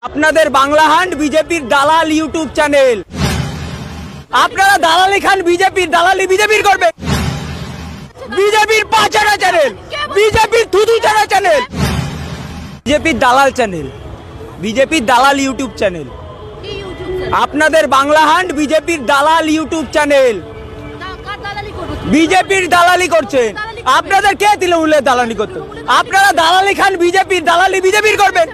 আপনাদের বাংলা হান্ট বিজেপির দালাল ইউটিউব চ্যানেল। আপনারা দালালি খান বিজেপির, দালালি বিজেপির করবে। বিজেপির পাচারা চ্যানেল, বিজেপির থুতু চারা চ্যানেল, বিজেপির দালাল চ্যানেল, বিজেপির দালাল ইউটিউব চ্যানেল। আপনাদের বাংলা হান্ট বিজেপির দালাল ইউটিউব চ্যানেল। বিজেপির দালালি করছেন। আপনাদের কে তৃণমূলের দালালি করতে? আপনারা দালালি খান বিজেপির, দালালি বিজেপির করবেন।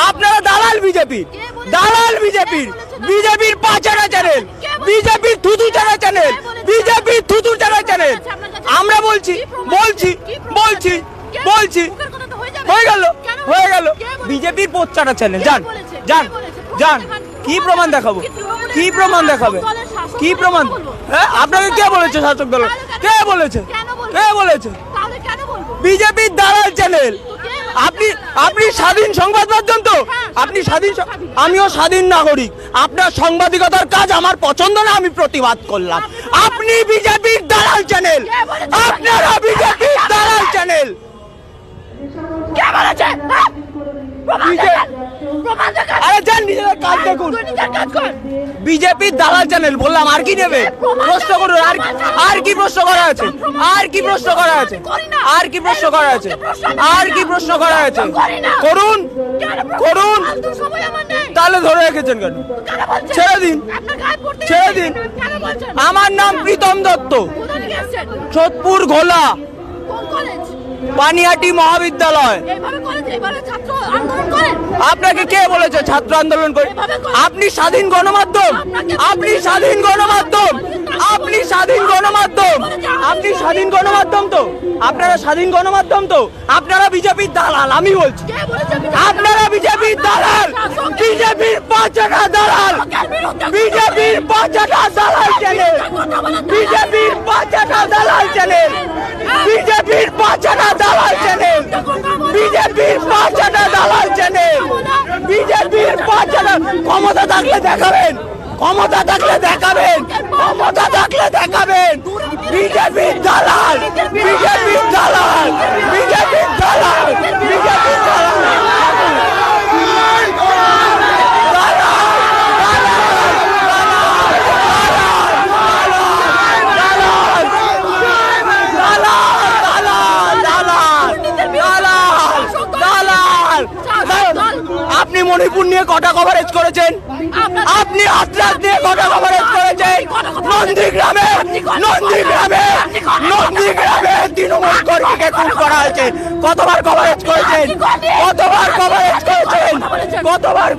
আপনারা দালাল বিজেপির, দালাল বিজেপির, বিজেপির পাচারা চ্যানেল, বিজেপির থুতু চারা চ্যানেল, বিজেপির থুতু চারা চ্যানেল। আমরা বলছি বলছি বলছি বলছি হয়ে গেল হয়ে গেল বিজেপির পোচ্চারা চ্যানেল। যান যান যান, কি প্রমাণ দেখাবো? কি প্রমাণ দেখাবে? কি প্রমাণ? হ্যাঁ, আপনাকে কে বলেছে শাসক দল? কে বলেছে? কে বলেছে? বিজেপির দালাল চ্যানেল। আপনি আপনি স্বাধীন সংবাদ মাধ্যম তো? আপনি স্বাধীন, আমিও স্বাধীন নাগরিক। আপনার সাংবাদিকতার কাজ আমার পছন্দ না, আমি প্রতিবাদ করলাম। আপনি বিজেপির দালাল চ্যানেল, আপনারা বিজেপির দালাল চ্যানেল। কে বলেছে? আরে যান, নিজেদের কাজ দেখুন। বিজেপির দালাল চ্যানেল বললাম, আর কি নেবে? প্রশ্ন করুন। আর কি প্রশ্ন করা আছে? আর কি প্রশ্ন করা আছে? আর কি প্রশ্ন করা আছে? আর কি প্রশ্ন করা আছে? করুন করুন। তাহলে ধরে রেখেছেন কেন? ছেড়ে দিন, ছেড়ে দিন। আমার নাম প্রীতম দত্ত, সোদপুর ঘোলা, পানিহাটি মহাবিদ্যালয়। আপনাকে কে বলেছে ছাত্র আন্দোলন করে? আপনি স্বাধীন গণমাধ্যম, আপনি স্বাধীন গণমাধ্যম, আপনি স্বাধীন গণমাধ্যম, আপনি স্বাধীন গণমাধ্যম তো? আপনারা স্বাধীন গণমাধ্যম তো? আপনারা বিজেপির দালাল। আমি বলছি আপনারা বিজেপির দালাল, বিজেপির পাঁচটা দালাল, বিজেপির পাঁচটা দালাল চ্যানেল, বিজেপির পাঁচটা দালাল চ্যানেল, বিজেপির পাঁচটা দালাল চ্যানেল, বিজেপির পাঁচটা দালাল চ্যানেল, বিজেপির পাঁচটা। ক্ষমতা থাকলে দেখাবেন, ক্ষমতা থাকলে দেখাবেন, ক্ষমতা থাকলে দেখাবেন। বিজেপির দালাল, বিজেপির দালাল, বিজেপির দালাল, বিজেপির দালাল। আপনি মণিপুর নিয়ে কটা কভারেজ করেছেন? আপনি হাতরাস নিয়ে কটা কভারেজ করেছেন? নন্দীগ্রামে, নন্দীগ্রামে, নন্দীগ্রামে তৃণমূল কর্মীকে খুন করা হয়েছে। কতবার কভারেজ করেছেন? কতবার কভারেজ করেছেন? কতবার?